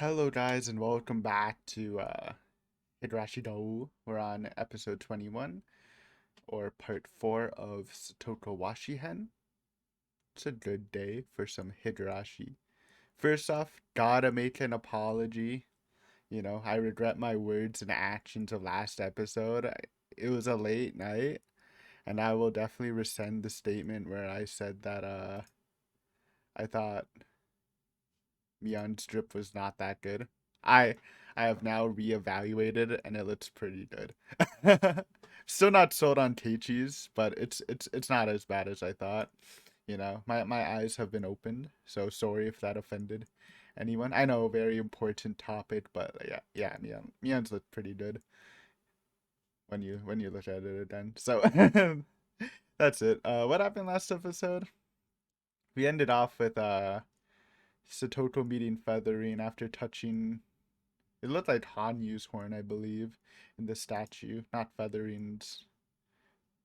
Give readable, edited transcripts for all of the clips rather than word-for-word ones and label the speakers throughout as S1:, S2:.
S1: Hello, guys, and welcome back to Higurashi no. We're on episode 21, or part 4 of Satoko Washihen. It's a good day for some Higurashi. First off, gotta make an apology. I regret my words and actions of last episode. It was a late night, and I will definitely rescind the statement where I said that I thought Mion's drip was not that good. I I have now reevaluated and it looks pretty good. Still not sold on Teichi's, but it's not as bad as I thought. My eyes have been opened, so sorry if that offended anyone. I know, very important topic, but yeah, Mion's look pretty good when you look at it again. So that's it. What happened last episode? We ended off with Satoto meeting Featherine after touching. It looked like Hanyu's horn, I believe, in the statue, not Featherine's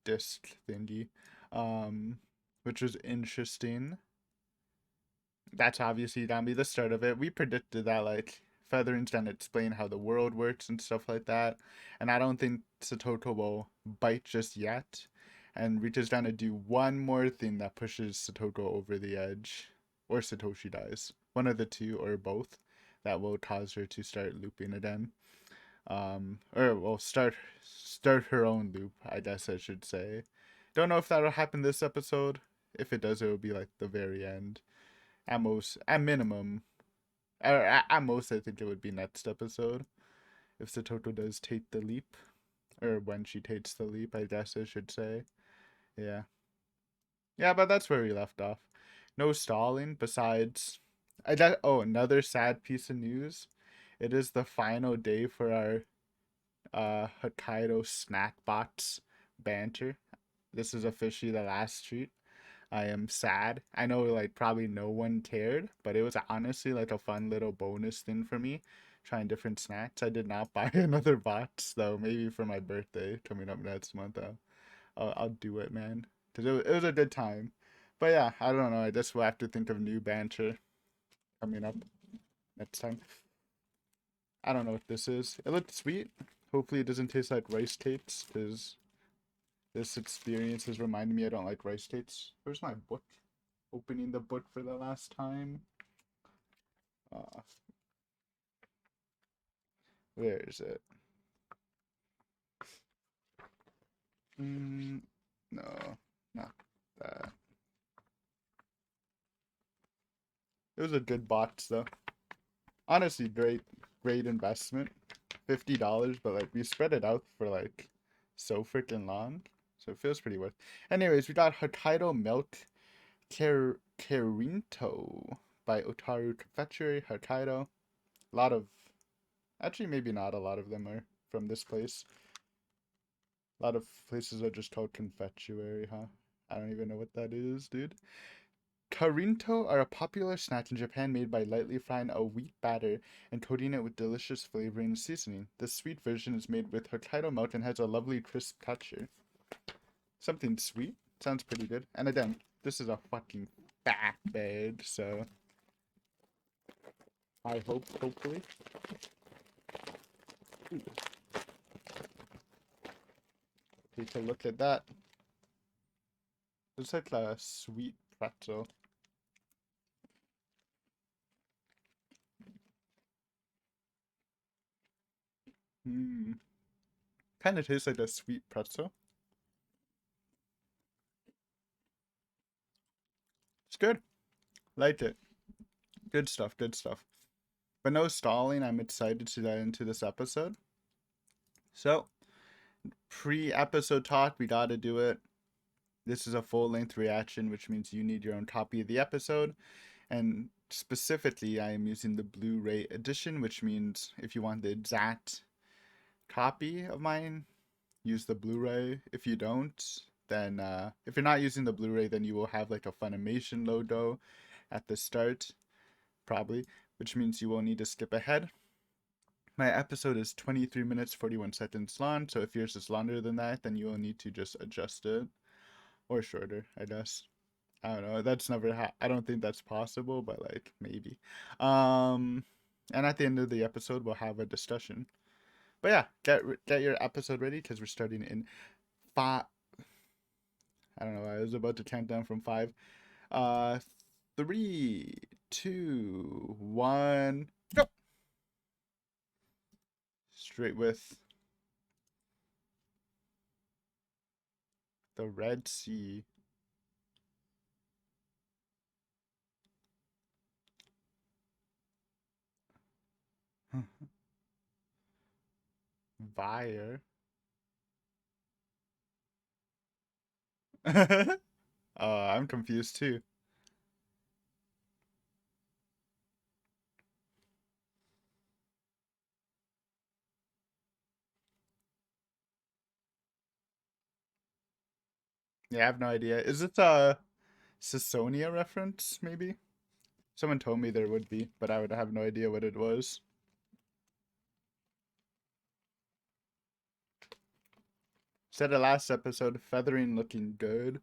S1: disc thingy, um, which was interesting. That's obviously gonna be the start of it. We predicted that like Featherine's gonna explain how the world works and stuff like that, and I don't think Satoto will bite just yet. And Rita's gonna do one more thing that pushes Satoto over the edge, or Satoshi dies. One of the two or both that will cause her to start looping again. Or well, start her own loop, I guess I should say. Don't know if that'll happen this episode. If it does, it will be like the very end. At most, at minimum, or at most, I think it would be next episode if Satoto does take the leap, or when she takes the leap, I guess I should say. Yeah, yeah, but that's where we left off. No stalling. Besides, another sad piece of news. It is the final day for our Hokkaido Snackbots banter. This is officially the last treat. I am sad. I know like probably no one cared, but it was honestly like a fun little bonus thing for me, trying different snacks. I did not buy another box though. Maybe for my birthday coming up next month. I'll do it, man. Cause it was a good time. But yeah, I don't know. I just will have to think of new banter coming up next time. I don't know what this is. It looked sweet. Hopefully it doesn't taste like rice cakes, because this experience has reminded me I don't like rice cakes. Where's my book? Opening the book for the last time. Uh, where is it? No, not that. It was a good box though. Honestly, great investment. $50, but like we spread it out for like so freaking long, so it feels pretty worth. Anyways, we got Hokkaido Milk Kerinto by Otaru Confectionery, Hokkaido. A lot of, actually, maybe not a lot of them are from this place. A lot of places are just called confectionery, huh? I don't even know what that is, dude. Karinto are a popular snack in Japan made by lightly frying a wheat batter and coating it with delicious flavoring and seasoning. The sweet version is made with Hokkaido milk and has a lovely crisp texture. Something sweet. Sounds pretty good. And again, this is a fucking fat bag, so I hope, hopefully. Ooh, take a look at that. Looks like a sweet pretzel. Hmm. Kind of tastes like a sweet pretzel. It's good. Liked it. Good stuff, good stuff. But no stalling. I'm excited to dive into this episode. So, pre-episode talk, we gotta do it. This is a full-length reaction, which means you need your own copy of the episode. And specifically, I am using the Blu-ray edition, which means if you want the exact copy of mine, use the Blu-ray. If you don't, then if you're not using the Blu-ray, then you will have like a Funimation logo at the start, probably, which means you will need to skip ahead. My episode is 23 minutes 41 seconds long, so if yours is longer than that, then you will need to just adjust it, or shorter, I guess. I don't know. That's never I don't think that's possible, but like maybe. Um And at the end of the episode, we'll have a discussion. But yeah, get your episode ready because we're starting in 5. I don't know. I was about to count down from 5. Uh, 3, 2, 1, go. Straight with the Red Sea. Vire. I'm confused too. Yeah, I have no idea. Is it a Sisonia reference, maybe? Someone told me there would be, but I would have no idea what it was. Said the last episode, feathering looking good.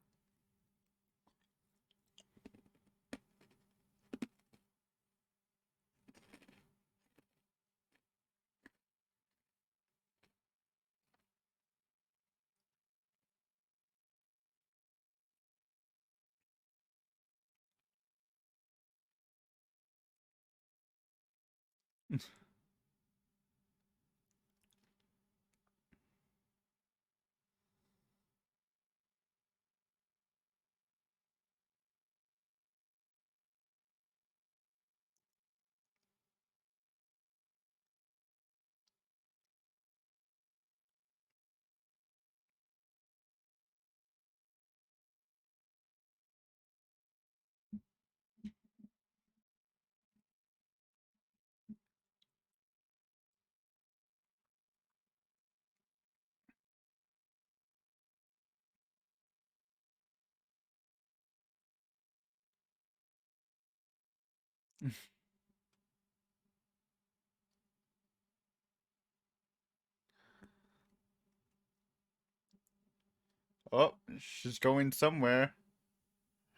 S1: Oh, she's going somewhere.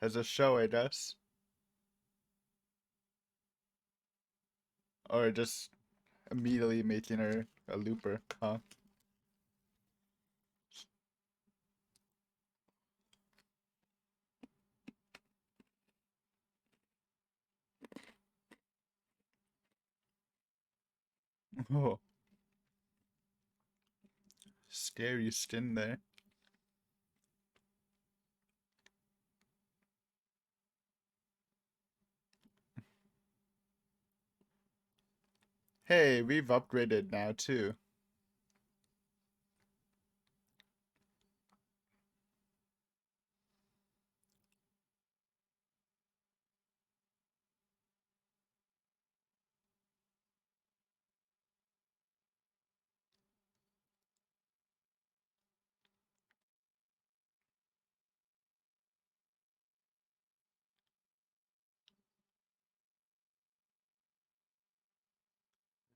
S1: Has a show, I guess. Or just immediately making her a looper, huh? Oh, scary skin there. Hey, we've upgraded now too.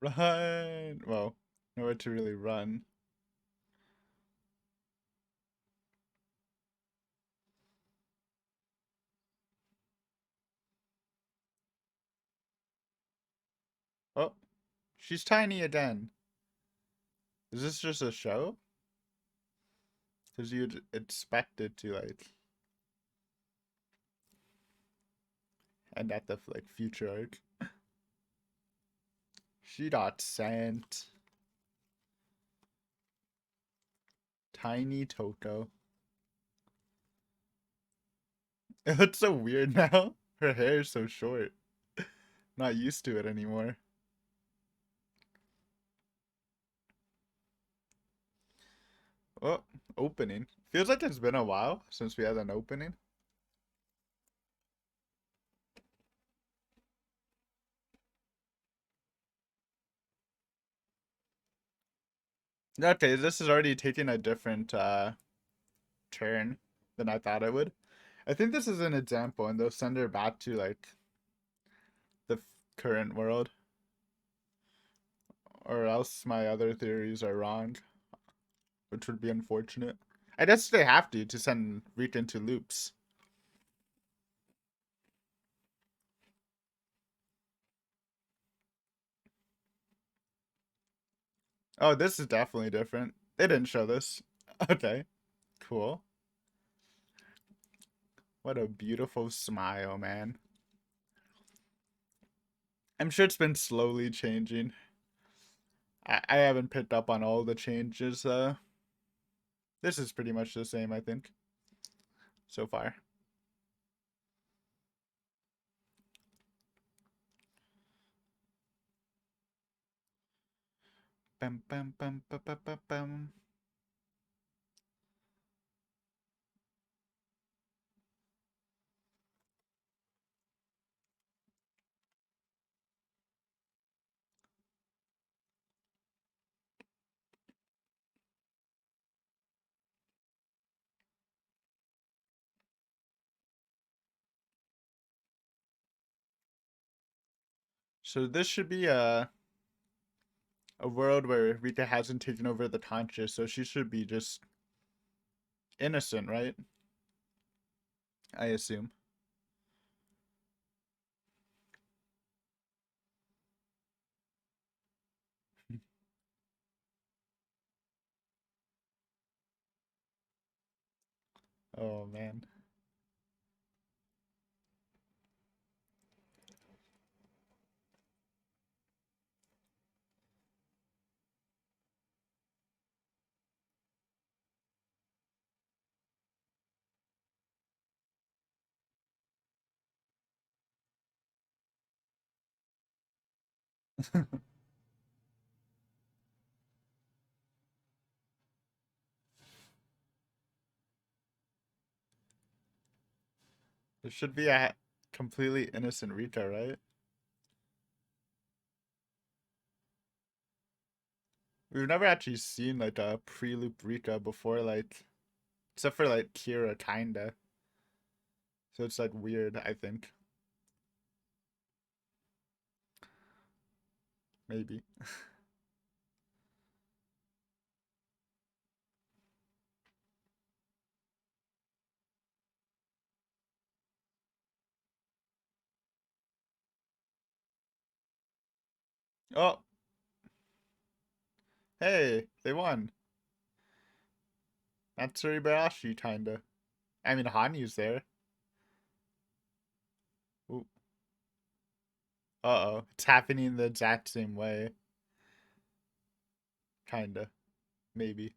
S1: Run! Well, nowhere to really run. Oh, she's tiny again. Is this just a show? Because you'd expect it to, like, end at the, like, future arc. She got sent. Tiny Toto. It looks so weird now. Her hair is so short. Not used to it anymore. Oh, opening. Feels like it's been a while since we had an opening. Okay, this is already taking a different turn than I thought it would. I think this is an example, and they'll send her back to like the current world, or else my other theories are wrong, which would be unfortunate. I guess they have to send Rika into loops. Oh, this is definitely different. They didn't show this. Okay, cool. What a beautiful smile, man. I'm sure it's been slowly changing. I haven't picked up on all the changes. This is pretty much the same, I think, so far. Bum, bum, bum, bum, bum, bum, bum. So this should be a world where Rika hasn't taken over the conscious, so she should be just innocent, right? I assume. Oh man. There should be a completely innocent Rika, right? We've never actually seen like a pre-loop Rika before, like except for like Kira, kinda. So it's like weird, I think. Maybe. Oh, hey, they won. Matsuri Bayashi, kinda. I mean, Hanyu's there. Ooh. Uh-oh. It's happening the exact same way. Kinda. Maybe.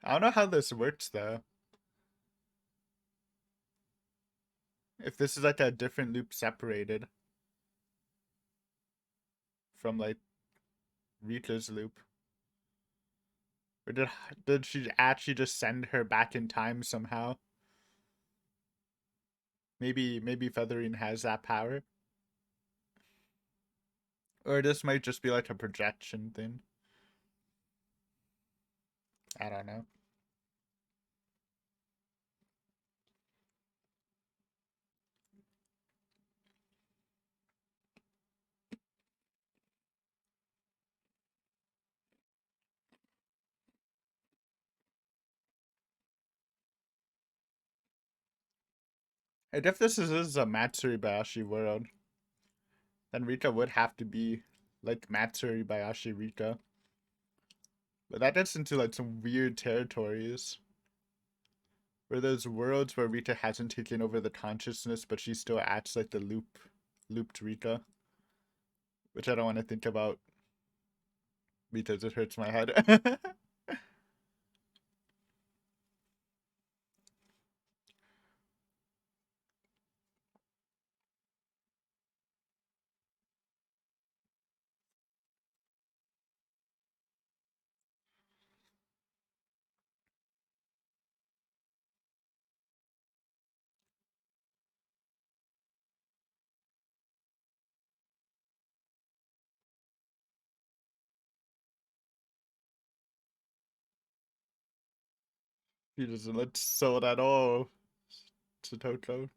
S1: I don't know how this works, though. If this is like a different loop separated from like Rita's loop. Or did she actually just send her back in time somehow? Maybe Feathering has that power. Or this might just be like a projection thing. I don't know. And if this is a Matsuri Bayashi world, then Rika would have to be like Matsuri Bayashi Rika. But that gets into like some weird territories. Where there's worlds where Rika hasn't taken over the consciousness, but she still acts like the looped Rika. Which I don't want to think about because it hurts my head. He doesn't look sold at all to Toko.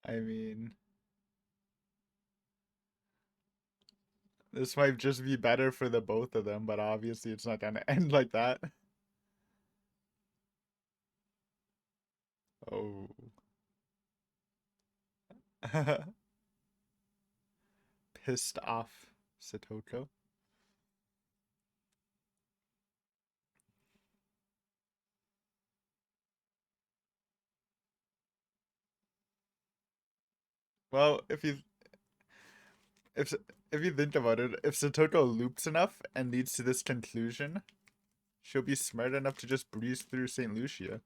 S1: I mean, this might just be better for the both of them, but obviously it's not gonna end like that. Oh. Pissed off Satoto. Well, if if you think about it, if Satoto loops enough and leads to this conclusion, she'll be smart enough to just breeze through St. Lucia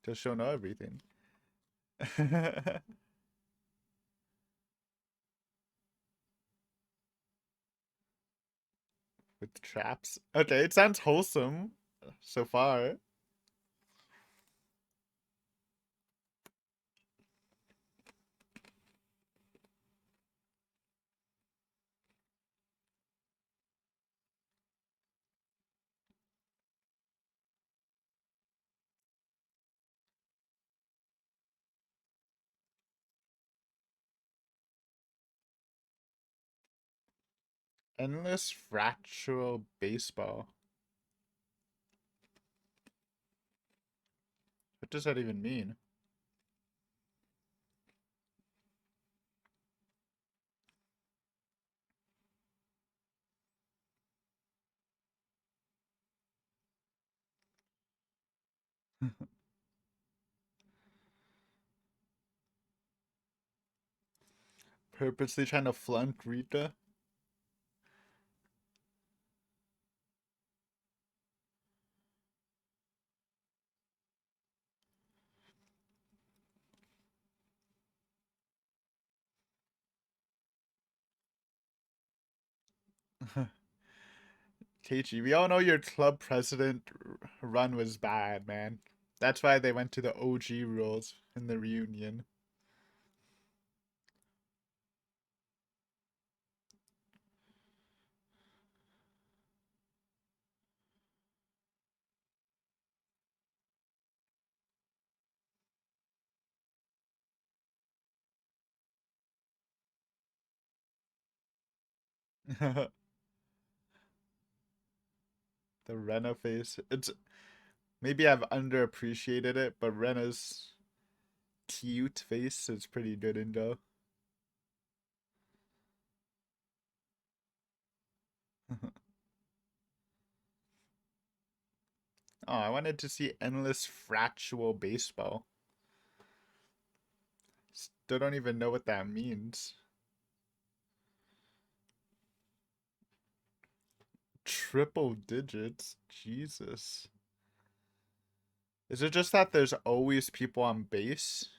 S1: till she'll know everything. With traps. Okay, it sounds wholesome so far. Endless fractal baseball. What does that even mean? Purposely trying to flunk Rita? Keiichi, we all know your club president run was bad, man. That's why they went to the OG rules in the reunion. The Rena face. It's maybe I've underappreciated it, but Rena's cute face is pretty good in Go. Oh, I wanted to see endless fractual baseball. Still don't even know what that means. Triple digits? Jesus. Is it just that there's always people on base?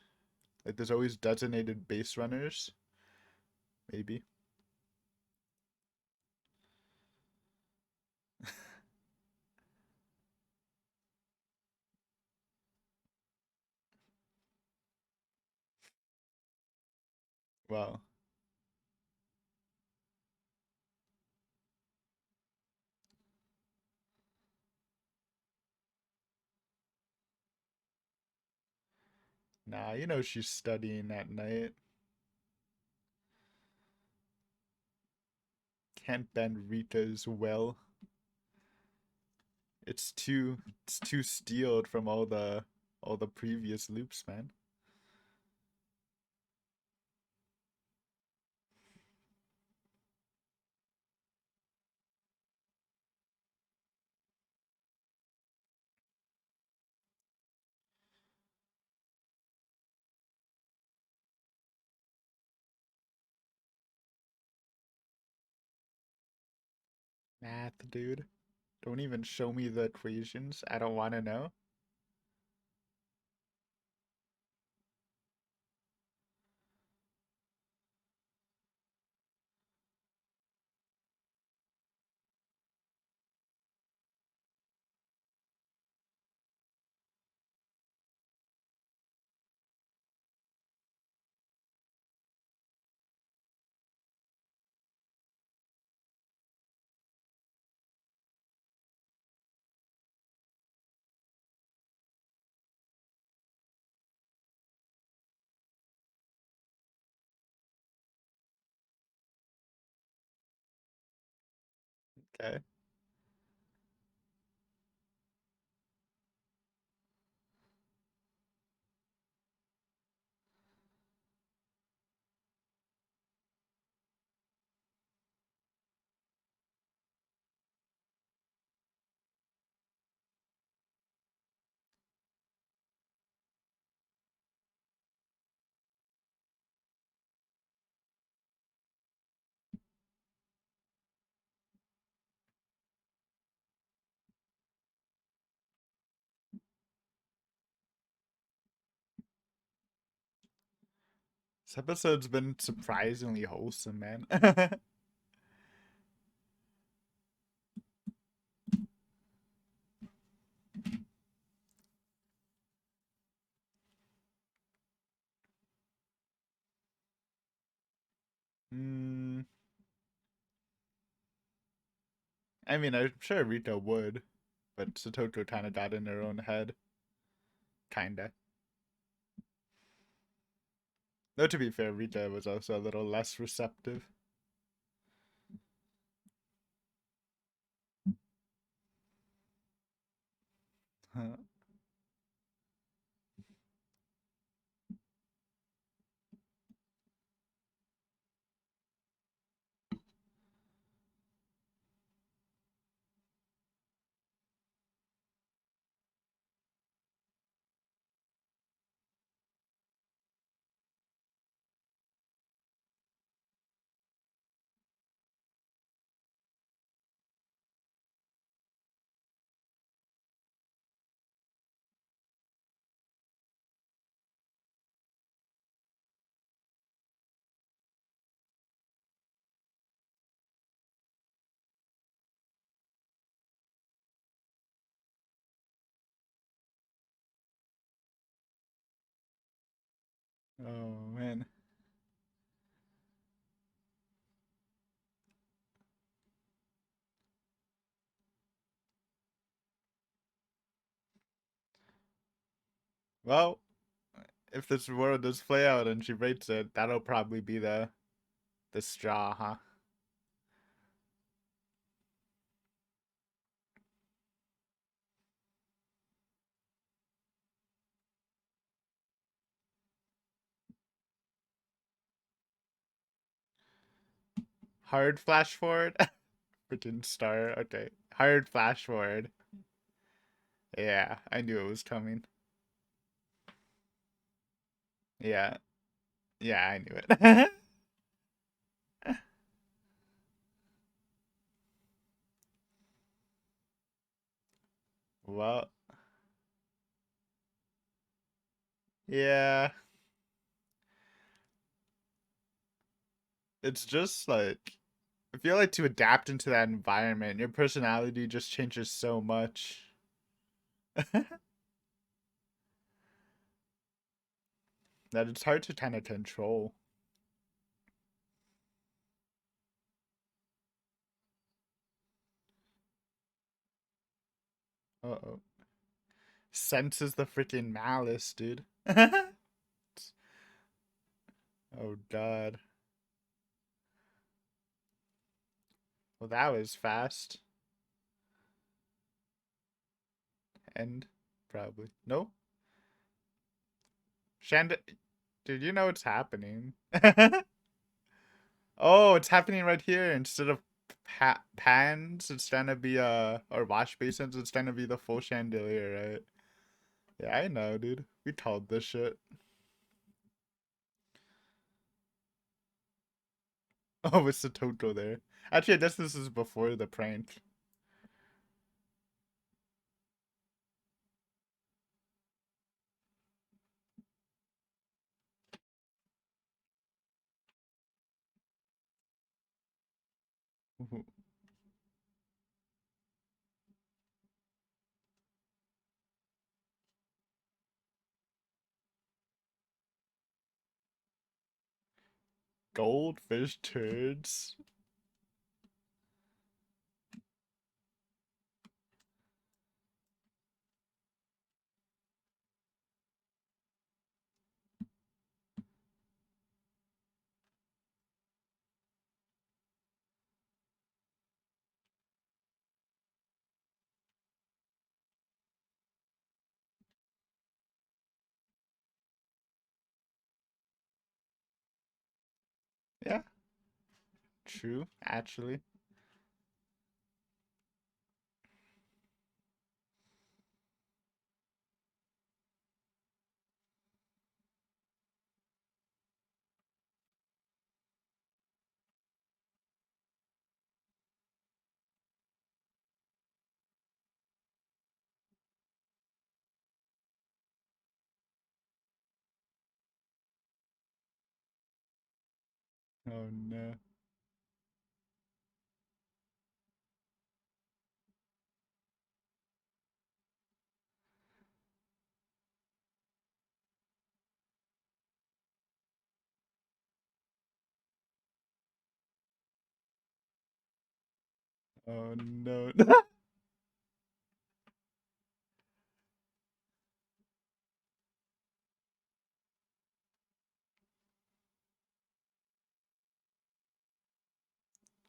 S1: Like there's always designated base runners? Maybe. Well, nah, you know she's studying at night. Can't bend Rita's well. It's too steeled from all the previous loops, man. Math, dude. Don't even show me the equations. I don't want to know. Okay. This episode's been surprisingly wholesome, man. Hmm. I mean, I'm sure Rita would, but Satoto kind of got in her own head. Kinda. Though to be fair, Rita was also a little less receptive. Huh. Oh man. Well, if this world does play out and she rates it, that'll probably be the straw, huh? Hard flash forward. Freaking star. Okay. Hard flash forward. Yeah, I knew it was coming. Yeah. Yeah, I knew it. Well, yeah. It's just like I feel like to adapt into that environment, your personality just changes so much. That it's hard to kind of control. Uh-oh. Senses the freaking malice, dude. Oh god. Well, that was fast. End, probably. No? Shanda, dude, you know what's happening. Oh, it's happening right here. Instead of pans, it's gonna be or wash basins, it's gonna be the full chandelier, right? Yeah, I know, dude. We told this shit. Oh, it's the Toto there. Actually, I guess this is before the prank. Goldfish turds. Yeah, true, actually. Oh no. Oh no.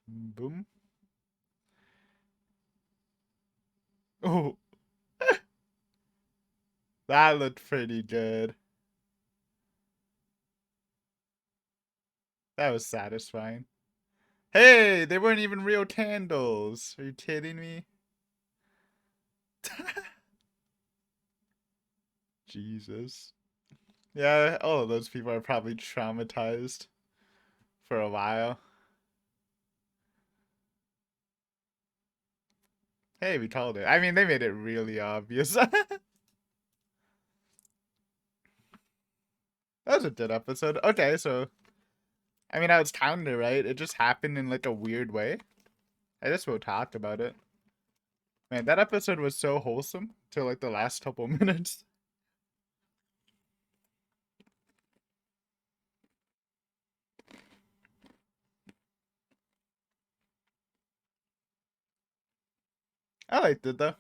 S1: Boom. Oh, that looked pretty good. That was satisfying. Hey, they weren't even real candles. Are you kidding me? Jesus. Yeah, all of those people are probably traumatized for a while. Hey, we told it. I mean, they made it really obvious. That was a good episode. Okay, so I mean, I was counting it right. It just happened in like a weird way. I just will talk about it. Man, that episode was so wholesome till like the last couple minutes. I liked it though.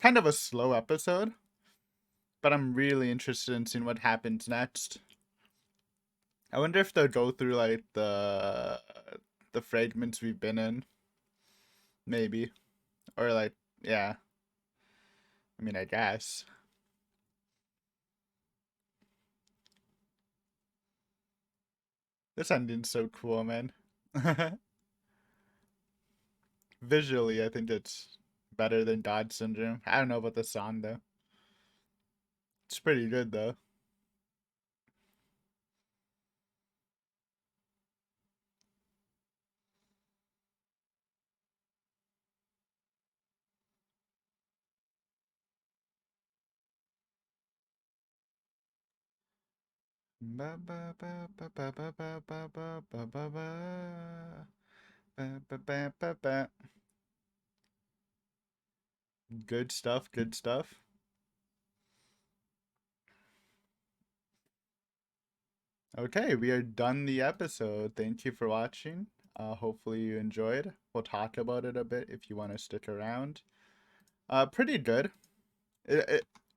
S1: Kind of a slow episode, but I'm really interested in seeing what happens next. I wonder if they'll go through like the fragments we've been in, maybe, or like yeah. I mean, I guess this ending's so cool, man. Visually, I think it's better than God Syndrome. I don't know about the song though. It's pretty good though. Ba ba ba ba ba ba ba ba ba ba ba ba ba ba ba ba ba. Good stuff, good stuff. Okay, we are done the episode. Thank you for watching. Hopefully you enjoyed. We'll talk about it a bit if you want to stick around. Pretty good.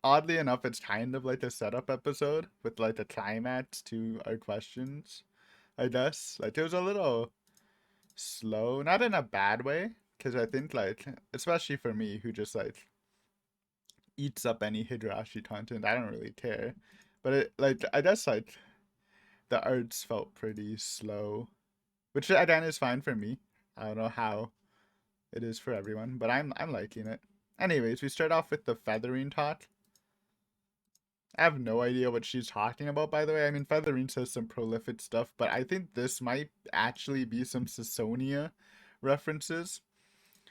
S1: Oddly enough, it's kind of like a setup episode with like a climax to our questions, I guess. Like it was a little slow, not in a bad way, because I think like, especially for me who just like eats up any Higurashi content, I don't really care. But it like I guess like the arts felt pretty slow, which again is fine for me. I don't know how it is for everyone, but I'm liking it. Anyways, we start off with the feathering talk. I have no idea what she's talking about, by the way. I mean, feathering says some prolific stuff, but I think this might actually be some Sasonia references.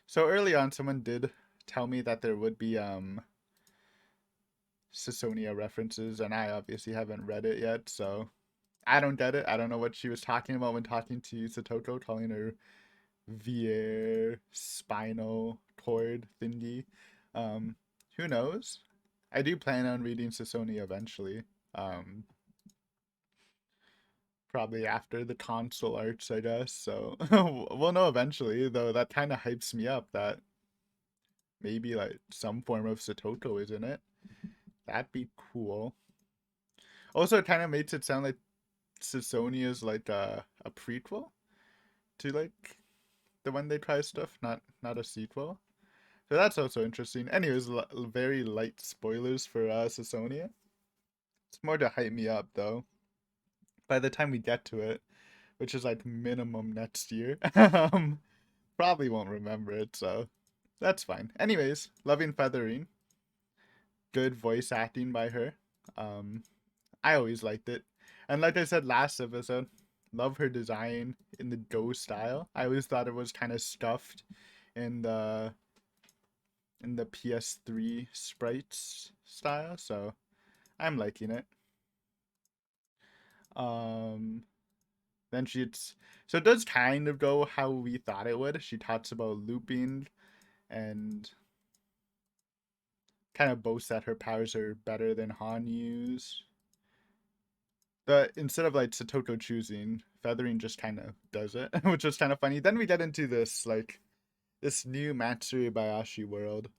S1: So early on, someone did tell me that there would be Sasonia references, and I obviously haven't read it yet, so I don't get it. I don't know what she was talking about when talking to Satoko, calling her Vier spinal cord thingy. Um, who knows? I do plan on reading Sasonia eventually. Um, Probably after the console arcs, I guess. So we'll know eventually. Though that kind of hypes me up that maybe like some form of Satoko is in it. That'd be cool. Also, it kind of makes it sound like Sasonia is like a prequel to like the When They Try stuff, not a sequel. So that's also interesting. Anyways, very light spoilers for Sasonia. It's more to hype me up though. By the time we get to it, which is like minimum next year. Probably won't remember it, so that's fine. Anyways, loving Featherine. Good voice acting by her. Um, I always liked it. And like I said last episode, love her design in the Go style. I always thought it was kind of stuffed in the PS3 sprites style, so I'm liking it. Um then so it does kind of go how we thought it would. She talks about looping and kind of boasts that her powers are better than Hanyu's. But instead of like Satoto choosing, Feathering just kind of does it, which was kind of funny. Then we get into this new Matsuri Bayashi world.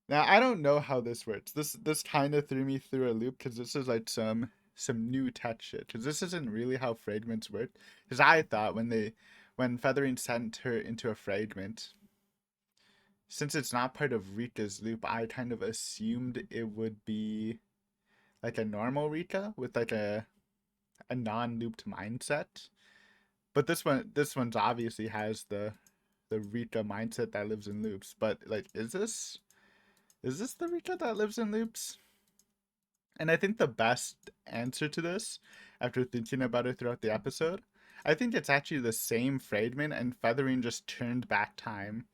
S1: Now I don't know how this works. This kind of threw me through a loop because this is like some new tech shit. Because this isn't really how fragments work. Because I thought when Feathering sent her into a fragment, since it's not part of Rika's loop, I kind of assumed it would be like a normal Rika with like a non-looped mindset. But this one's obviously has the Rika mindset that lives in loops. But like, is this the Rika that lives in loops? And I think the best answer to this, after thinking about it throughout the episode, I think it's actually the same fragment, and Feathering just turned back time,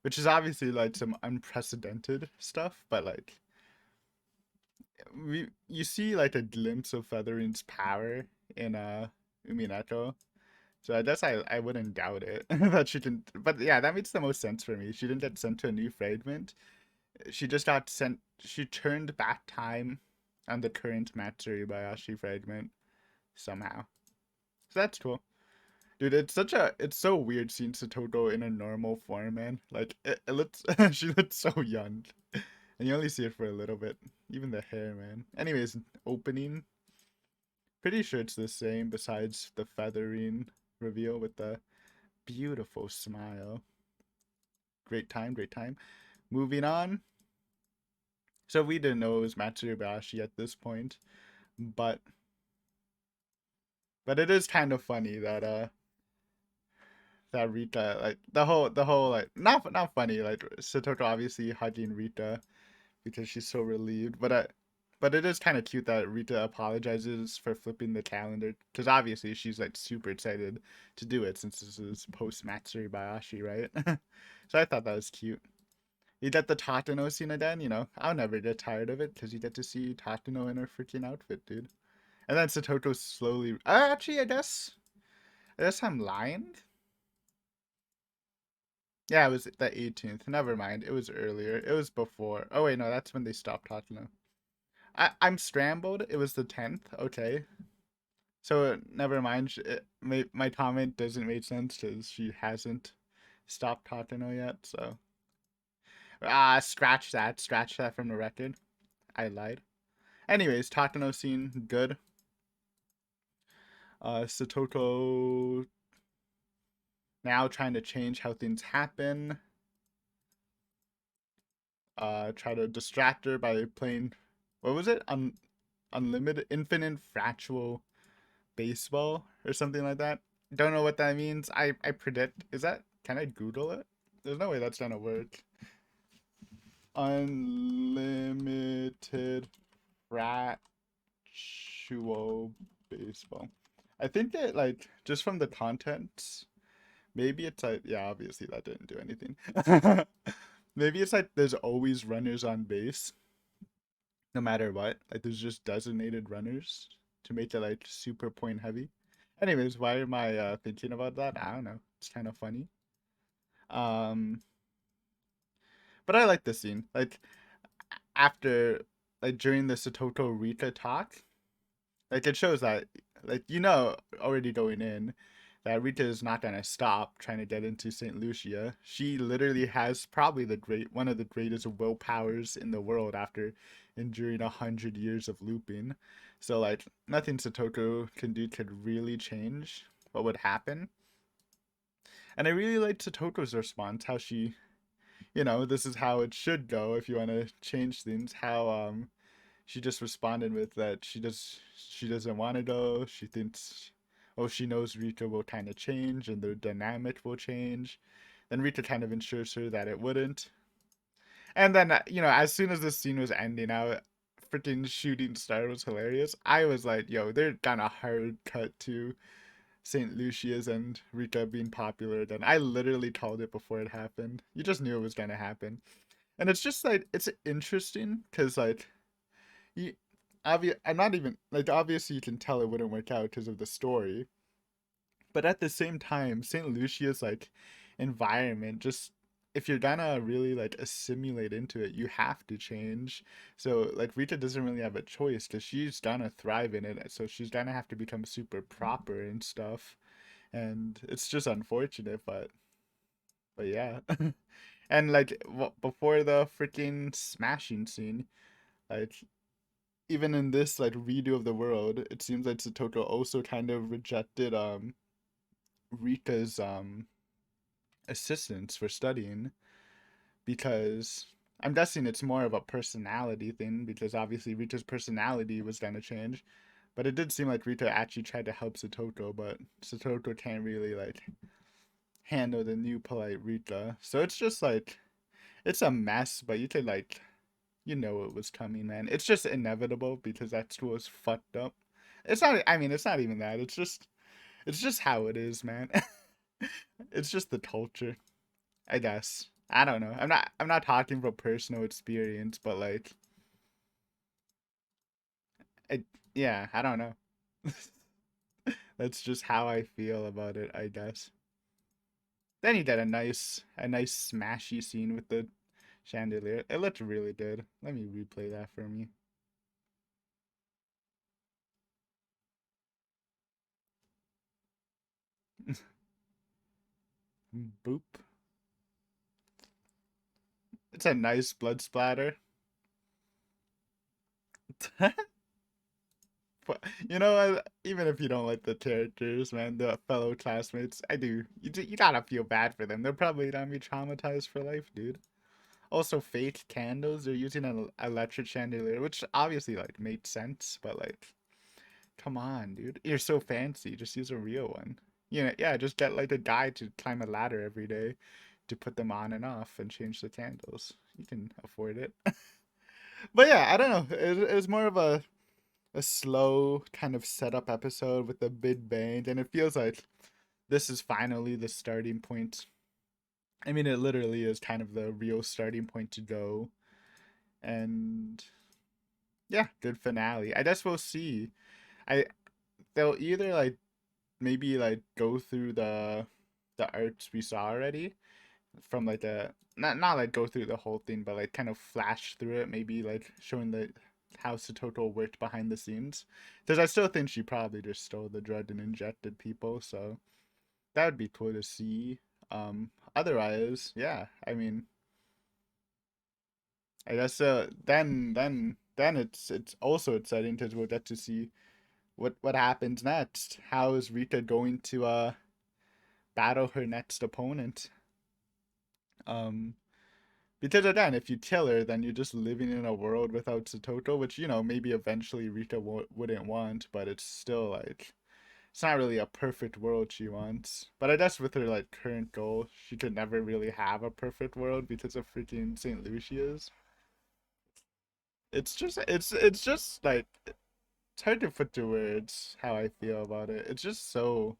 S1: which is obviously like some unprecedented stuff, but like you see like a glimpse of Feathering's power in Umineko. So I guess I wouldn't doubt it that she can. But yeah, that makes the most sense for me. She didn't get sent to a new fragment. She just got sent. She turned back time on the current Matsuri Bayashi fragment somehow. So that's cool, dude. It's so weird seeing Satoto in a normal form, man. Like it looks she looks so young, and you only see it for a little bit. Even the hair, man. Anyways, opening. Pretty sure it's the same besides the feathering reveal with the beautiful smile. Great time, great time. Moving on. So we didn't know it was Matsubashi at this point, but it is kind of funny that Rita, like the whole like not funny, like Satoto obviously hugging Rita because she's so relieved, but it is kind of cute that Rita apologizes for flipping the calendar because obviously she's like super excited to do it since this is post Matsuri Bayashi, right? So I thought that was cute. You get the Tatano scene again, I'll never get tired of it because you get to see Tatano in her freaking outfit, dude. And then Satoto slowly. Actually, I guess I'm lying. Yeah, it was the 18th. Never mind. It was earlier. It was before. Oh wait, no, that's when they stopped Tatano. I'm scrambled. It was the 10th. Okay. So never mind. My comment doesn't make sense because she hasn't stopped Tatano yet. So scratch that. Scratch that from the record. I lied. Anyways, Tatano scene good. Satoto now trying to change how things happen. Try to distract her by playing, what was it? Unlimited, infinite fractional baseball or something like that. Don't know what that means. I predict. Can I Google it? There's no way that's gonna work. Unlimited fractional baseball. I think that like just from the contents, maybe it's like, yeah, obviously that didn't do anything. Maybe it's like there's always runners on base, no matter what. Like there's just designated runners to make it like super point heavy. Anyways, why am I thinking about that? I don't know. It's kind of funny. Um, but I like this scene. Like after, like during the Satoto Rika talk, like it shows that, like already going in, that Rita is not gonna stop trying to get into Saint Lucia. She literally has probably one of the greatest willpowers in the world after enduring 100 years of looping. So like nothing Satoto can do could really change what would happen. And I really liked Satoto's response, how she, this is how it should go if you want to change things. How she just responded with that she doesn't want to go. She thinks, oh, she knows Rita will kind of change and the dynamic will change. Then Rita kind of ensures her that it wouldn't. And then, as soon as the scene was ending out, freaking shooting star was hilarious. I was like, yo, they're kind of hard cut to St. Lucia's and Rita being popular. Then I literally called it before it happened. You just knew it was going to happen. And it's just like, it's interesting because, like, you, I'm not even, like, obviously you can tell it wouldn't work out because of the story. But at the same time, St. Lucia's, like, environment just, if you're gonna really like assimilate into it, you have to change. So like Rita doesn't really have a choice because she's gonna thrive in it. So she's gonna have to become super proper and stuff. And it's just unfortunate, but yeah. And like before the freaking smashing scene, like even in this like redo of the world, it seems like Satoko also kind of rejected Rita's assistance for studying because I'm guessing it's more of a personality thing because obviously Rita's personality was gonna change. But it did seem like Rita actually tried to help Satoko, but Satoko can't really like handle the new polite Rita. So it's just like it's a mess, but you could like it was coming, man. It's just inevitable because that school is fucked up. It's not I mean, it's not even that. It's just how it is, man. It's just the culture. I guess. I don't know. I'm not talking from personal experience, but like I yeah, I don't know. That's just how I feel about it, I guess. Then he did a nice smashy scene with the chandelier. It looked really good. Let me replay that for me. Boop. It's a nice blood splatter. But even if you don't like the characters, man, the fellow classmates, I do. You gotta feel bad for them. They're probably gonna be traumatized for life, dude. Also, fake candles. They're using an electric chandelier, which obviously like made sense, but like, come on, dude. You're so fancy. Just use a real one. Yeah, just get like a guy to climb a ladder every day to put them on and off and change the candles. You can afford it. But yeah, I don't know. It was more of a slow kind of setup episode with a big bang, and it feels like this is finally the starting point. I mean, it literally is kind of the real starting point to go. And yeah, good finale. I guess we'll see. I They'll either like maybe like go through the arcs we saw already from like a not like go through the whole thing, but like kind of flash through it, maybe like showing the how Satoto worked behind the scenes. Because I still think she probably just stole the drug and injected people, so that would be cool to see. Otherwise, yeah, I mean, I guess then it's also exciting because we'll get to see what happens next. How is Rita going to battle her next opponent? Um, because again, if you kill her, then you're just living in a world without Satoto, which maybe eventually Rita wouldn't want, but it's still like it's not really a perfect world she wants. But I guess with her like current goal, she could never really have a perfect world because of freaking St. Lucia's. It's just like it's hard to put to words how I feel about it. It's just so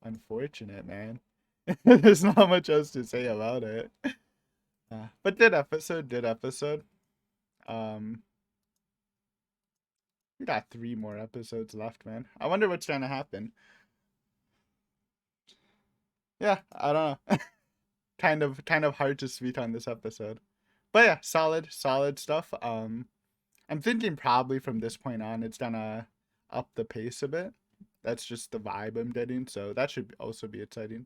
S1: unfortunate, man. There's not much else to say about it. But good episode, good episode. Um, we got 3 more episodes left, man. I wonder what's gonna happen. Yeah, I don't know. kind of hard to speak on this episode. But yeah, solid stuff. I'm thinking probably from this point on it's gonna up the pace a bit. That's just the vibe I'm getting, so that should also be exciting.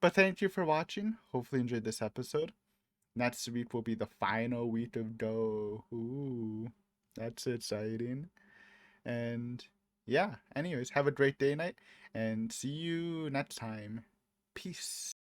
S1: But thank you for watching. Hopefully you enjoyed this episode. Next week will be the final week of Go. Ooh, that's exciting. And yeah, anyways, have a great day, night, and see you next time. Peace.